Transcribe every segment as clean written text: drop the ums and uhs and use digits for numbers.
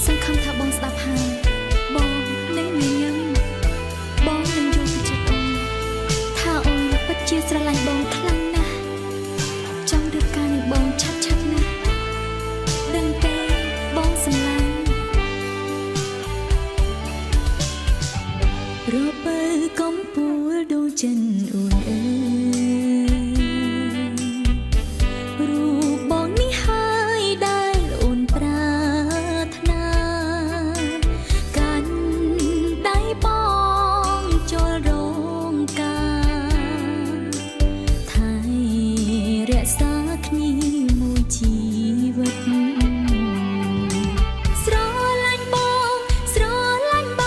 សង្ឃឹមថាបងស្ដាប់ហើយបងនឹងញញឹមបងនឹងយល់ពីចិត្តអូនថាអូនពិតជាស្រឡាញ់បងខ្លាំងណាស់ចង់រៀបការនឹងបងឆាប់ណាស់ដឹងទេបងសម្លាញ់របើកំពូលដូចចិនអូនអើយរូបបងនេះហើយដែលអូនប្រាថ្នាកាន់ដៃបងចូលរោងការថែរក្សាគ្នាមួយជីវិតស្រឡាញ់ប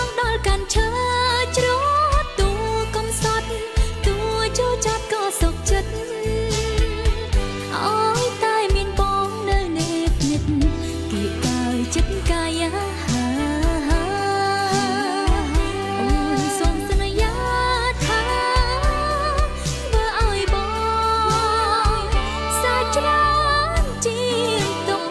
ងដល់កាន់ឈើជ្រត់ទូកំសត់ទូចូលចាប់ក៏សុខចិត្តអើយតែមានបងនៅនេបនិតគៀកកើចិត្តកាយាអូនសូមសន្យាថាបើឲ្យបងសាច់ច្រើនជាងទុំ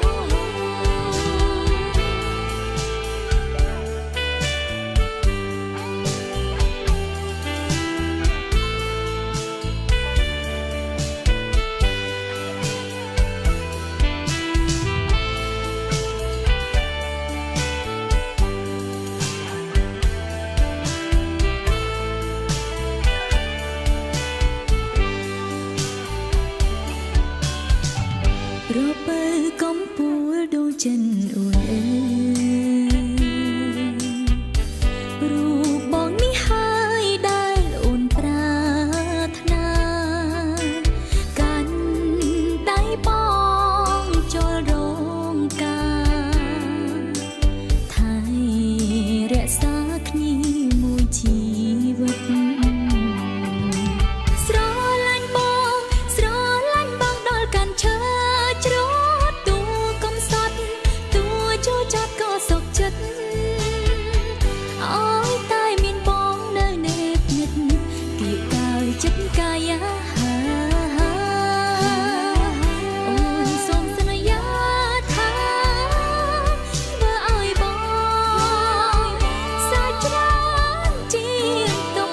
របើកំពូលដូចចិនអូនអើយរូបបងនេះហើយដែលអូនប្រាថ្នាកាន់ដៃបងចូលរោងការថែរក្សាគ្នាមួយជីវិតស្រឡាញ់បងដល់កាន់ឈើជ្រត់ទូកំសត់ទូចូលចាប់ក៏សុខចិត្តអើយតែមានបងនៅនេបនិតគៀកកើចិត្តកាយាអូនសូមសន្យាថាបើឲ្យបងសាច់ច្រើនជាងទុំ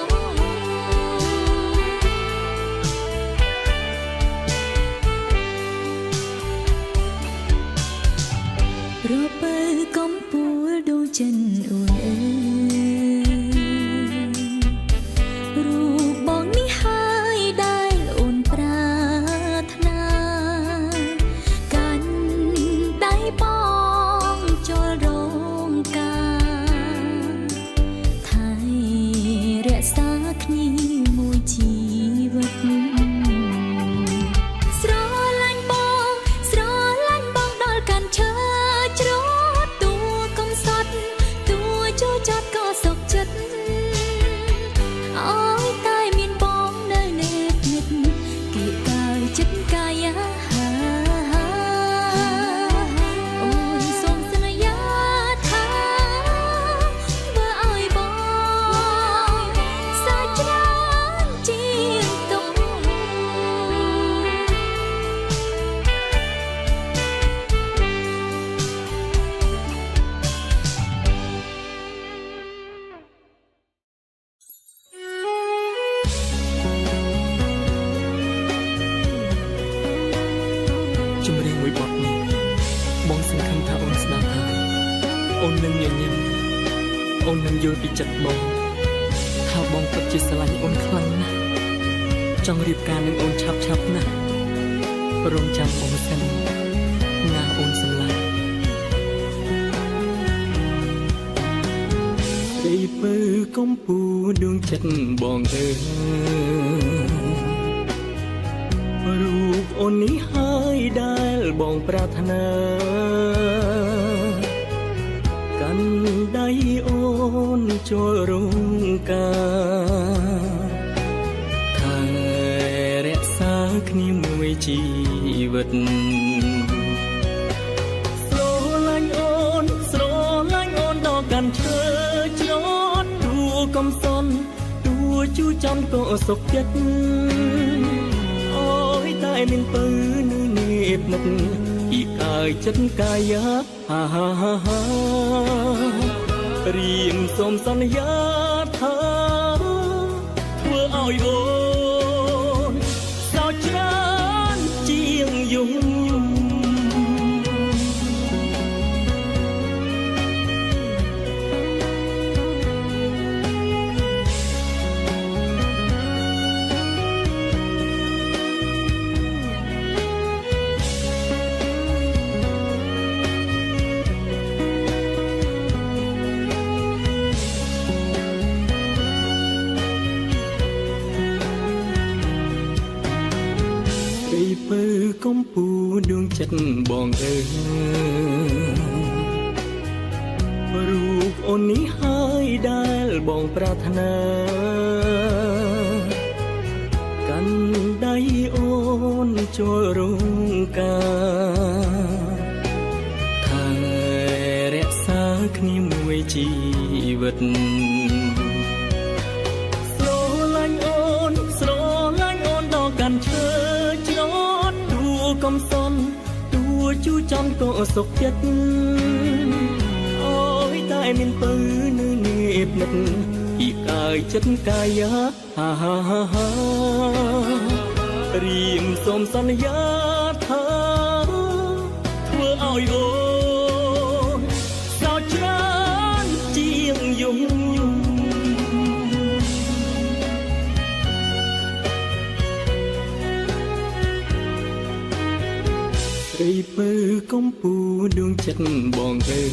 របើកំពូលដូចចិនអូនអើយរូបបងនេះហើយដែលអូនប្រាថ្នាកាន់ដៃបងចូលរោងការថែរក្សាគ្នាមួយជីវិតស្រឡាញ់បងដល់កាន់ឈើជ្រត់ទូកំសត់ទូចូលចាប់ក៏សុខចិត្តអើយតែមានបងនៅនេបនិតគៀកកើចិត្តកាយាអូនសូមសន្យាថាបើឲ្យបងសាច់ច្រើនជាងទុំ ចម្រៀងមួយបទនេះបងសង្ឃឹមថាអូនស្ដាប់ហើយអូននឹងញញឹមអូននឹងយល់ពីចិត្តបងថាបងពិតជាស្រឡាញ់អូនខ្លាំងណាស់ចង់រៀបការនឹងអូនឆាប់ណាស់រងចាំបងសិនណាអូនសម្លាញ់រីពើកំពូលដួងចិត្តបងអើយរូបអូននេះហើយដែលបងប្រាថ្នាកាន់ដៃអូនចូលរោងការថែរក្សាគ្នាមួយជីវិតស្រឡាញ់អូនដល់កាន់ឈើជ្រត់ទូកំសន់ទូជួចំក៏សុខចិត្តតែនឹងពៅនៅនេបនិតពីក កាយចិត្តកាយាហាហាហាហារៀមសូមសន្យាថាធ្វើឲ្យអូនសោកច្រើនជាងយំពើកំពូដួងចិត្តបងអើយរូបអូននេះហើយដែលបងប្រាថ្នាកាន់ដៃអូនចូលរងការថែរក្សាគ្នាមួយជីវិតស្រឡាញ់អូនដល់កាន់ឈើកំសន់តួជួចំក៏សុខចិត្តអូយតែមានពើនៅនេះភ្និតពីកាយចិត្តកាយាហាហាហាហារៀមសូមសន្យាថាធ្វើឲ្យអូនសោកច្រើនជាងយំរីពើកំពូដួងចិត្តបងអើយ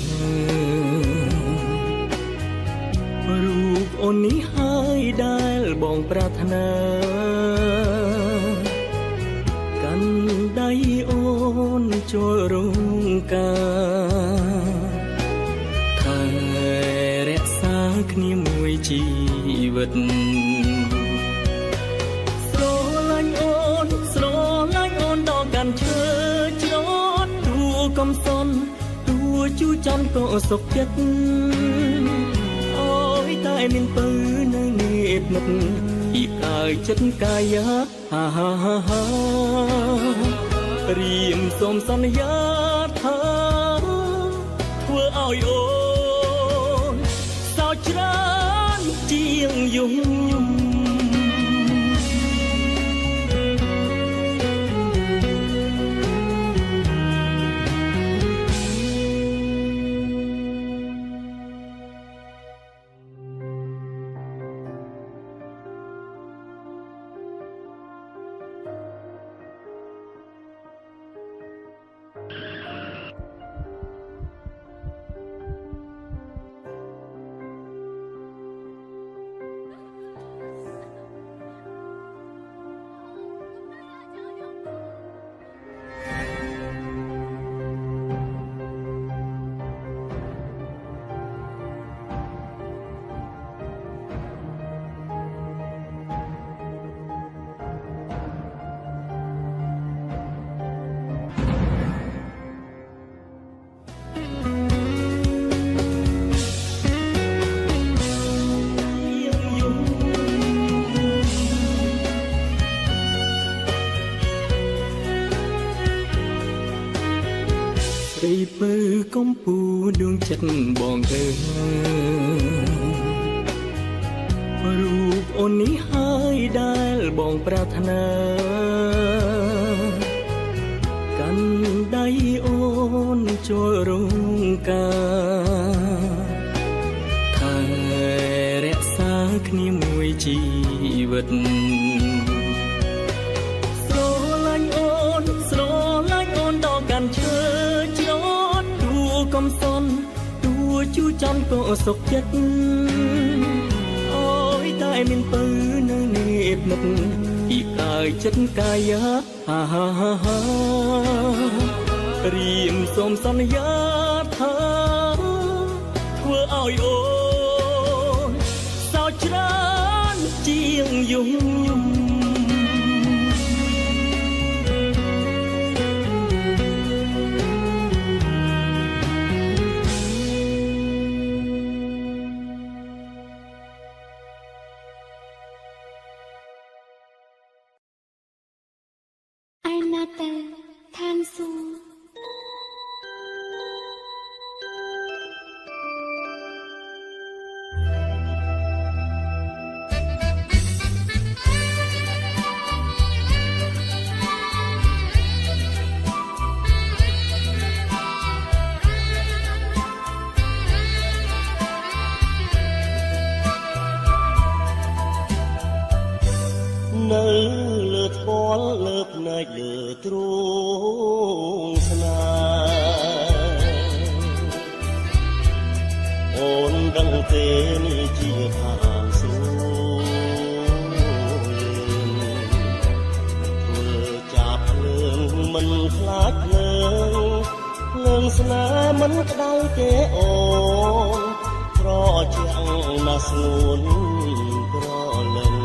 រូបអូននេះហើយដែលបងប្រាថ្នាកាន់ដៃអូនចូលរងការថែរក្សាគ្នាមួយជីវិតស្រឡាញ់អូនដល់កាន់ឈើកំសន់តួជួចំក៏សុខចិត្តអូយតែមានពើនៅនេះភ្និតពីកាយចិត្តកាយាហាហាហាហារៀមសូមសន្យាថាធ្វើឲ្យអូនសោកច្រើនជាងយំរីពើកំពូដួងចិត្តបងអើយរូបអូននេះហើយដែលបងប្រាថ្នាកាន់ដៃអូនចូលរងការថែរក្សាគ្នាមួយជីវិតស្រឡាញ់អូនដល់កាន់ឈើកំសន់តួជួចំក៏សុខចិត្តអូយតែមានពើនៅនេះភ្និតពីកាយចិត្តកាយាហាហាហាហារៀមសូមសន្យាថាធ្វើឲ្យអូនសោកច្រើនជាងយំឯណាតែឋានសួគ៌ អូនដឹងទេនេះជាឋានសួគ៌ធ្វើចាប់ភ្លើងមិនខ្លាចភ្លើងស្នេហ៍មិនក្តៅទេអូនប្រចាំងណាស់ស្ងួនប្រលឹង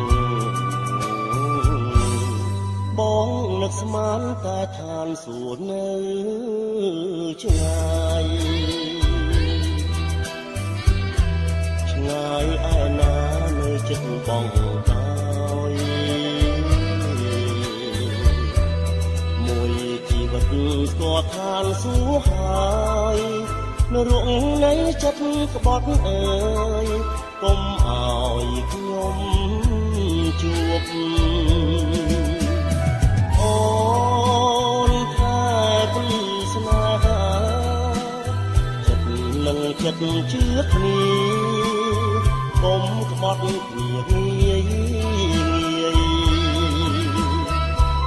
បងនឹកស្មានតែឋានសួគ៌នៅឆ្ងាយឆ្ងាយឯណានៅចិត្តបងហើយមួយជីវិតស្គាល់ឋានសួគ៌ហើយនៅរងនៃចិត្តក្បត់អើយកុំឲ្យខ្ញុំជួបអូនថាពីស្នេហាចិត្តនឹងចិត្តជឿគ្នាកុំក្បត់គ្នាងាយ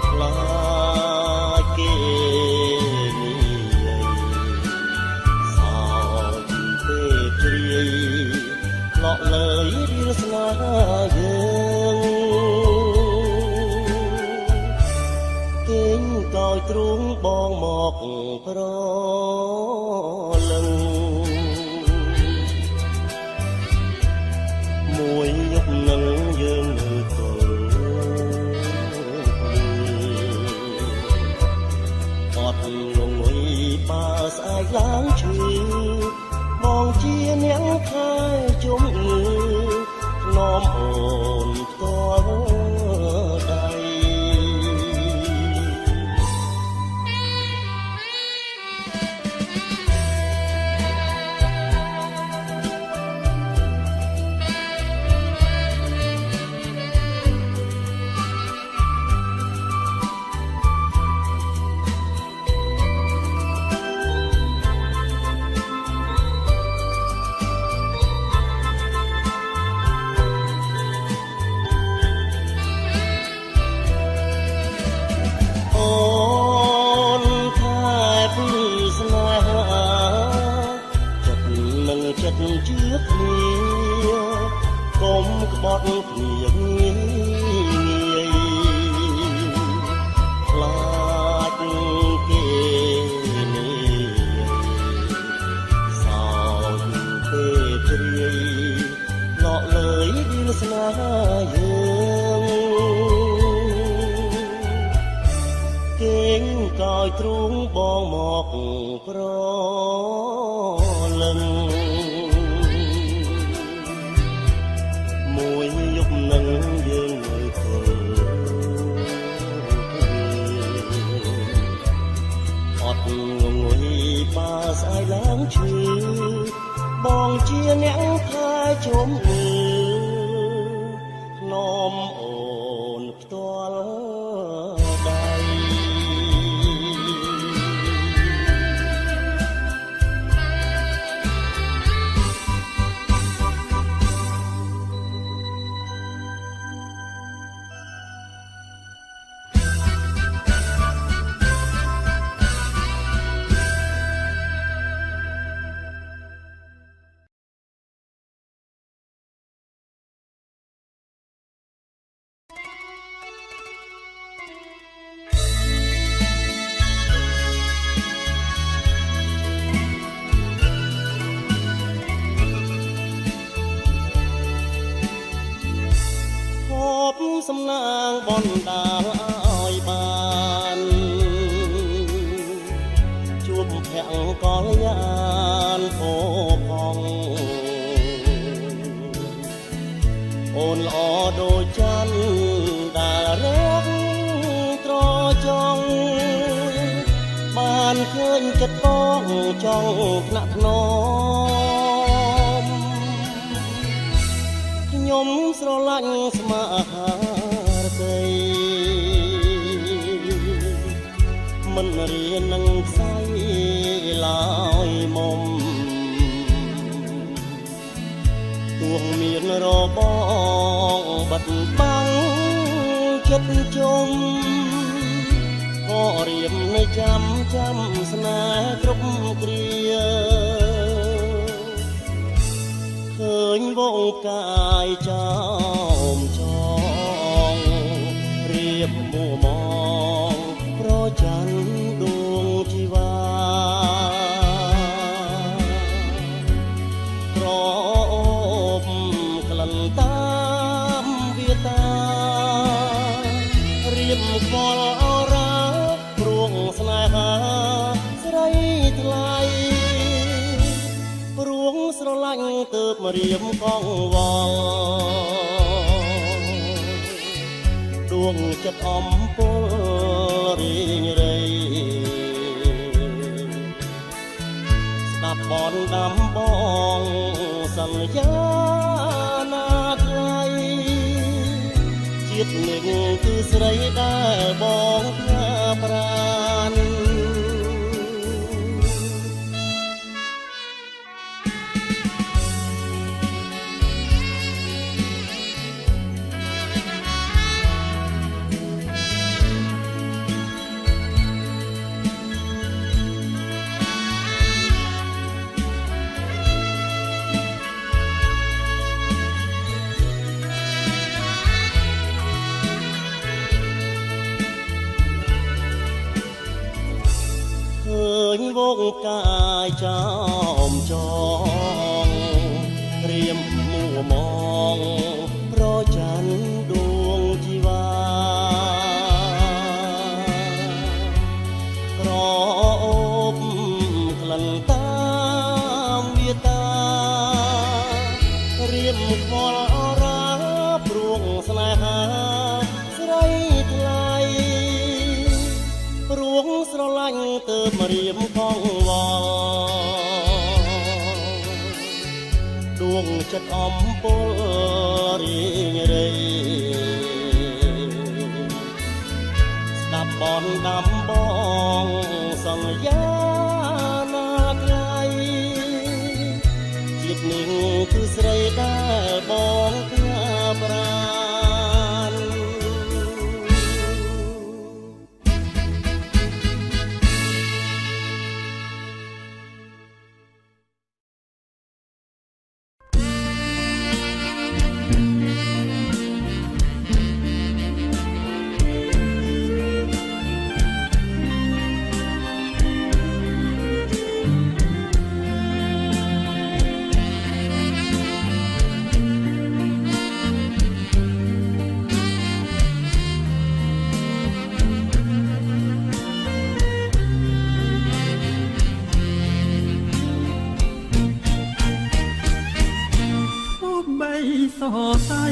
ខ្លាចគេឡក់លើយរៀលស្នេហាយើងគេងកោយទ្រូងបងមកប្រលឹងមួយយប់នឹងយើងនៅទល់អត់លងុយបើស្អែកឡើងឈឺបងជាអ្នកខែជំងឺនាំអូនផ្ទាល់ដៃចិត្តជឿគ្នាកុំក្បត់គ្នាងាយខ្លាចគេនេះសោកពេលព្រាយឡក់លើយឌីលស្នេហាយើងគេងកោយទ្រូងបងមកប្រលឹងមួយយប់នឹងយើងនៅទល់អត់ងងុយបើស្អែកឡើងឈឺបងជាអ្នកខែជំងឺនាំអូនផ្ទាល់ដៃសំណាងបណ្ដាលឲ្យបានជួបភក្តិកល្យានពោផងអូនល្អដូចច័ន្ទដែលរកត្រចង់បានឃើញចិត្តបងចង់ថ្នាក់ថ្នមខ្ញុំស្រឡាញ់ស្មារតីមិនរៀននឹងផ្សាយឡើយមុំទោះមានរបងបាត់បាំងចិត្តជុំក៏រៀមនៅចាំស្នេហ៍គ្រប់គ្រា វងផ្កាយចោមចងរៀបមួមងប្រច័នដួងជីវ៉ាក្រអូបក្លិនតាមវាតារៀបខ្វល់អរ៉ាព្រួងស្នេហាស្រីថ្លៃព្រួងស្រឡាញ់ទើបមករៀបកងវល់ដួងចិត្តអំពលរីងរៃស្ដាប់បនដាំបងសន្យាណាថ្លៃជាតិនឹងគឺស្រីដែលបងផ្ញើប្រានវងផ្កាយចោមចងរៀមមួមងប្រច័នដួងជីវ៉ាក្រអូបក្លិនតាមវាតារៀមខ្វល់អរ៉ាព្រួងស្នេហាស្រីថ្លៃព្រួងស្រឡាញ់ទើបមករៀមកងវល់ដួងចិត្តអំពលរីងរៃស្ដាប់បនដាំបងសន្យាណាថ្លៃជាតិនឹងគឺស្រីដែលបងផ្ញើប្រានសរសៃ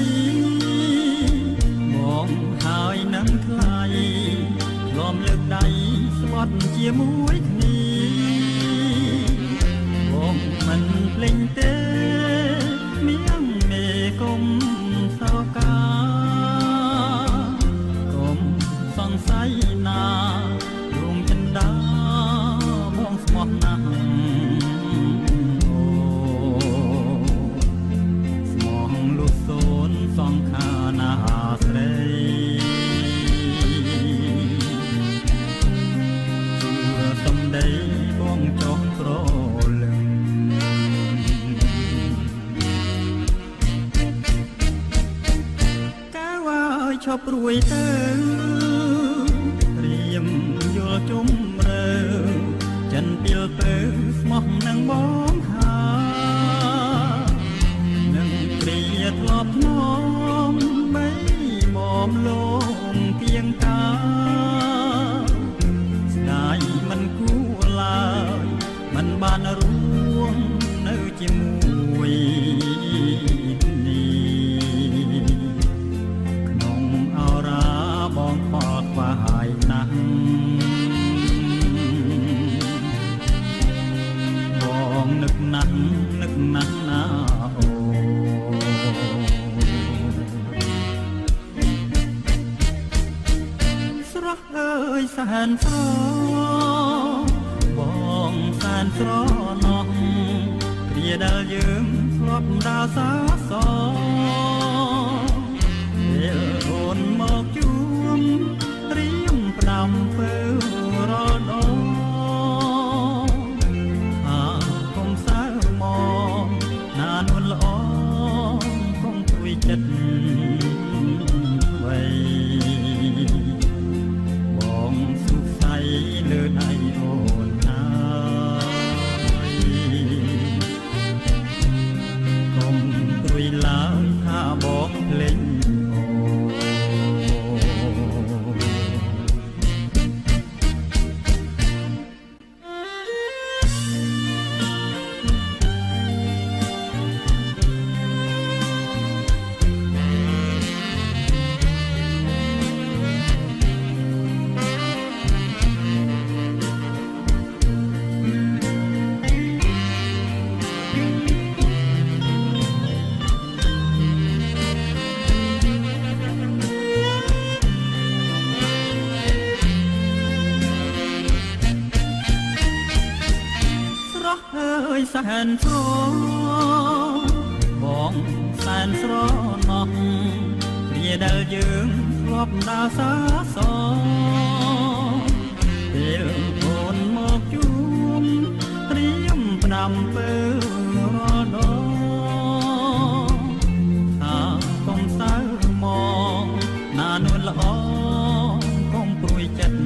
មកហើយនឹងថ្លៃលំលើកដៃស្បត់ជាមួយគ្នាបងមិនភ្លេងទេមៀងមេគុំសោកាគុំសង្ស័យណាដួងចិនដាបងស្មោះណាស់សង្ខាណាស្រីជួសំដីបងចង់ស្រលឹងកៅឲ្យឈប់រួយទៅរៀមយល់ជុំរើចិនពីលទៅស្មោះនឹងបងហាធ្លាប់ធ្នមបីមកលងគៀងកាស្ដាយមិនគួរឡើយមិនបានរួមនៅជាមួយនេះក្នុងអរ៉ាបងខកខ្វាយណាស់បងនឹកណាស់ណាអើយសែនស្របងសែនស្រណោះព្រាដែលយើងធ្លាប់ដើរសាសពេលអូនមកជួបត្រៀមផ្ដាំធ្វើរលដងហើកុំសើមកណានួនល្អ នស្របងសែនស្រណោះគ្រាដែលយើងធ្លាប់ដើរសាសពេលអូនមកជួបត្រៀមផ្ដាំពើរាល់ដងថាកុំសៅមកណានួនល្អកុំព្រួយចិត្ត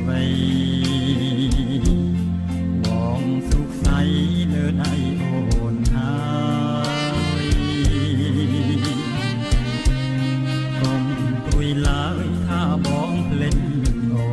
វ័យបងសុខស័យលើដៃអូនហើយកុំព្រួយឡើយថាបងភ្លេចអូ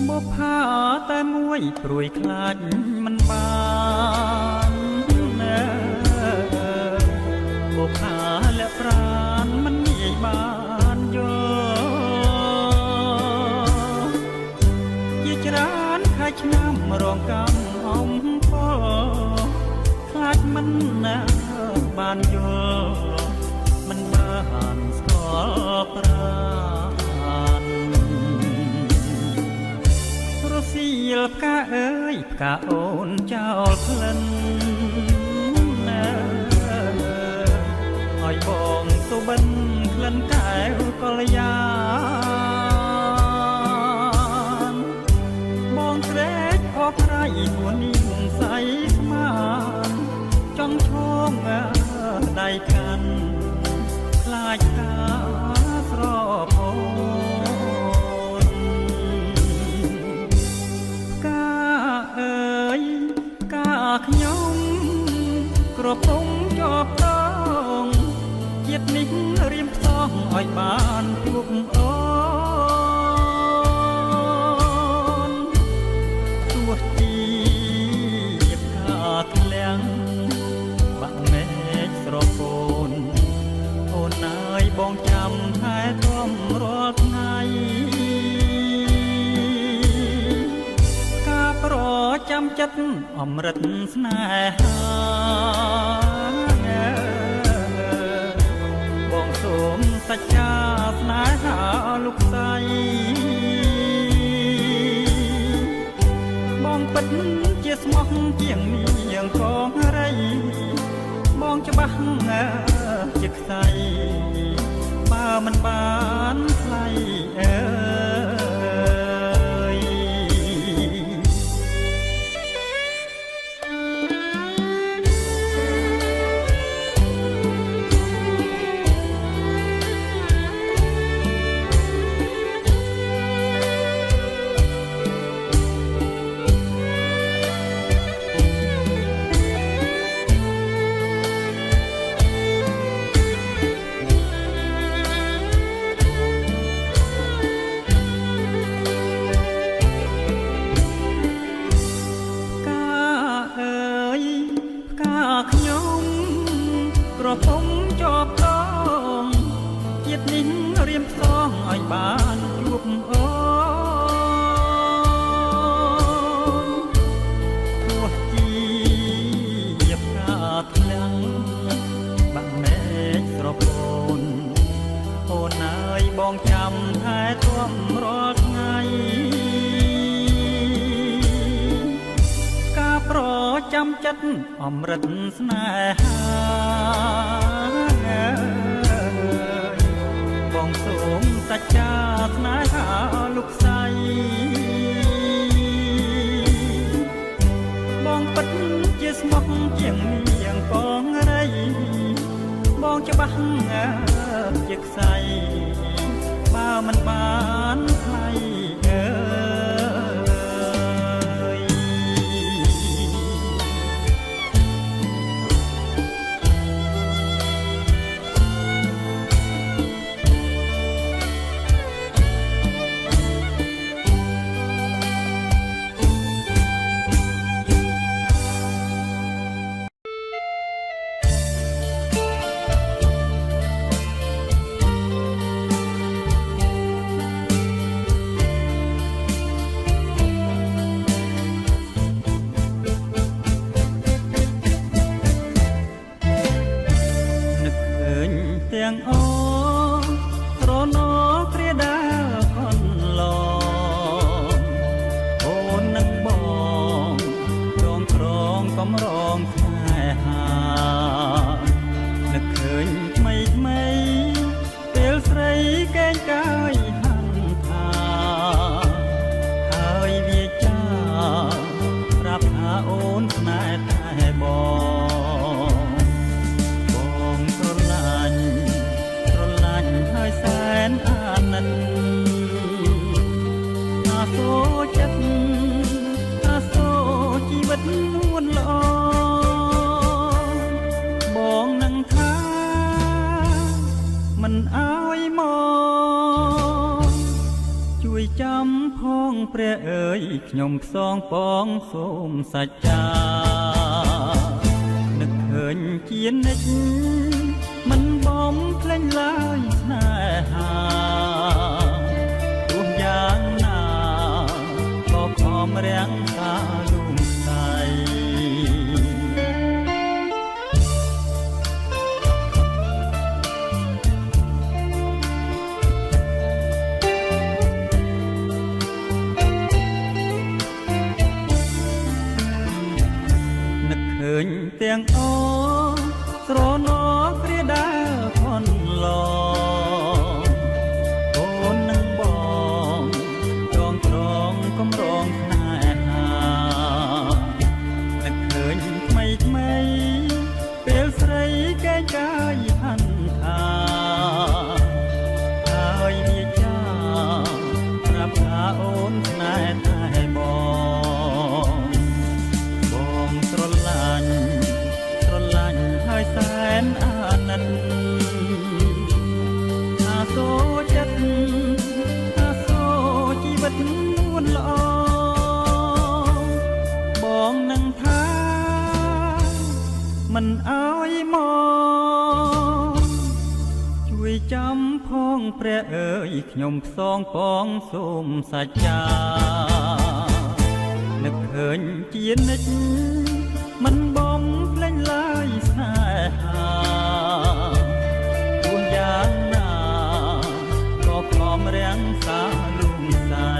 បុប្ផាតែមួយព្រួយខ្លាចមិនបានណាបុប្ផាលាក់ប្រានមិនងាយបានយល់ជាច្រើនខែឆ្នាំរងកម្មអំផលខ្លាចមិនណាបានយល់មិនបានស្គាល់ប្រាសៀលផ្កាអើយផ្កាអូនចោលក្លិនណាឲ្យបងសុបិនក្លិនកែវកល្យានបងក្រែកអបរៃួននេះស័យស្មានចង់ឈងដៃកាន់ខ្លាចតាស្រពោខ្ញុំក្រពុំជាប់តងជាតិនេះរៀមផ្សងឲ្យបានជួបអូនទោះជាផ្កាធ្លាំងបាក់មេឃស្រពោនអូនអើយបងចាំថែទាំរាល់ថ្ងៃប្រចាំចិត្តអមរិតស្នេហាបងសូមសច្ចាស្នេហាលោកស្រីបងពិតជាស្មោះជាងនាងកងរៃបងច្បាស់ជាខ្សែបើមិនបានថ្លៃអើក្រពុំជាប់តងជាតិនេះរៀមផ្សងឲ្យបានជួបអូនទោះជាផ្កាធ្លាំងបាក់មេឃស្រពោនអូនអើយបងចាំថែទាំរាល់ថ្ងៃការប្រចាំចិត្តអមរិតស្នេហាបងសូមសច្ចាស្នេហាលោកស្រីបងពិតជាស្មោះជាងនាងកងរៃបងច្បាស់ជាខ្សែបើមិនបានថ្លៃអើ ស្រណោគ្រាដាខនឡងអូននឹងបងរងក្រងកំរងខែហានឹកឃើញថ្មីថ្មីពេលស្រីកេងកាយហាន់ថាហើយវាចាប្រាប់ថាអូនស្នេហ៍តែបងស្រឡាញ់ហើយសែនអាណិតអាសូរចិត្តអាសូរជីវិតនួនល្អបងនឹងថាមិនអើយមកជួយចាំផងព្រះអើយខ្ញុំផ្សងពងសូមសច្ចានឹកឃើញជានិច្ចមិនបំភ្លេចឡើយស្នេហាទោះយ៉ាងណាក៏ខំរាំងសាលូមស្ដីនឹកឃើញទាំងអូស្រណោគ្រាដាខនឡងអូននឹងបងចងក្រងកំរងស្នេហានឹកឃើញថ្មីថ្មីពេលស្រីកេងកាយហាន់ថាហើយវាចាប្រាប់ថាអូនស្នេហ៍តែបងស្រឡាញ់ហើយសែនអាណិតអាសូរចិត្តអាសូរជីវិតនួនល្អបងនឹងថាមិនអើយមកជួយចាំផងព្រះអើយខ្ញុំផ្សងពងសូមសច្ចានឹកឃើញជានិច្ចមិនបំភ្លេចឡើយស្នេហាទោះយ៉ាងណាក៏ខំរាំងសាលូមស្ដី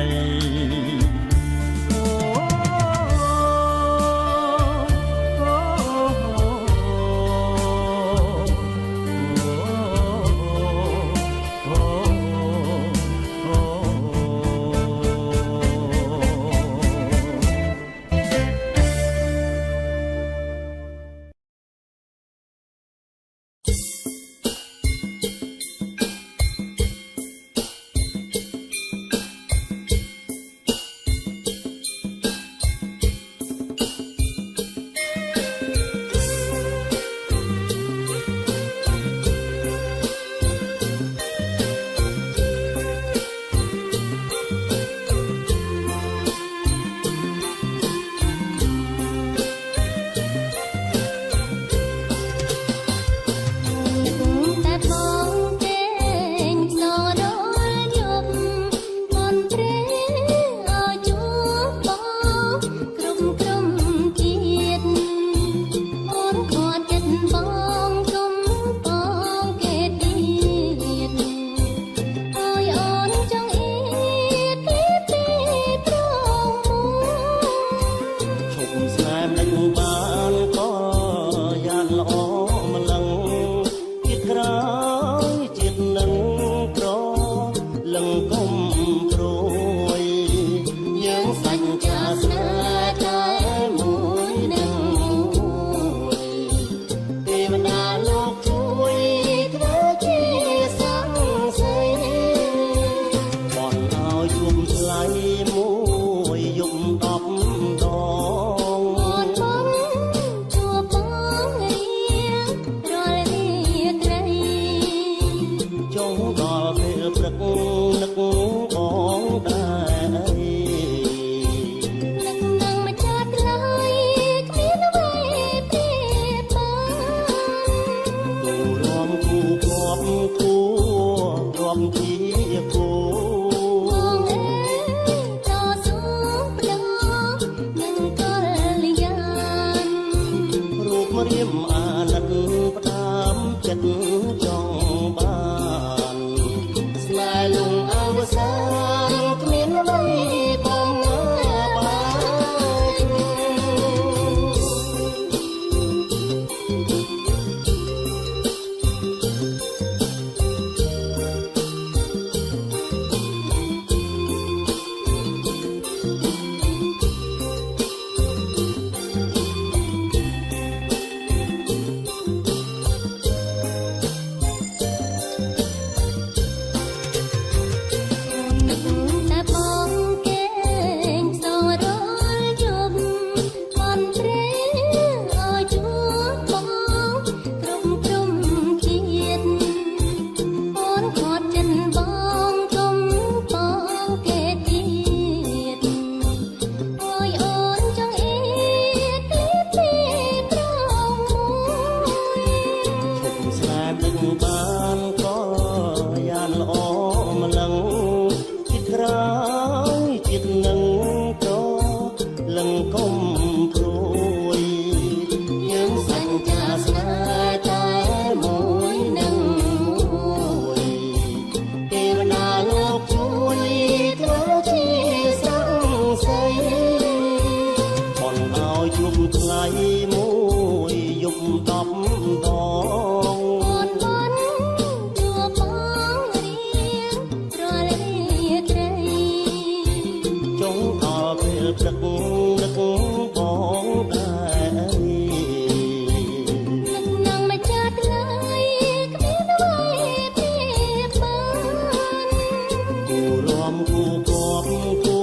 មគូកប់គូ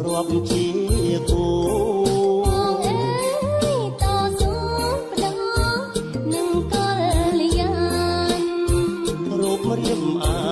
រាប់ជាគូ បងអើយតស៊ូផ្ដោនឹងកលយាន រូបរៀបអា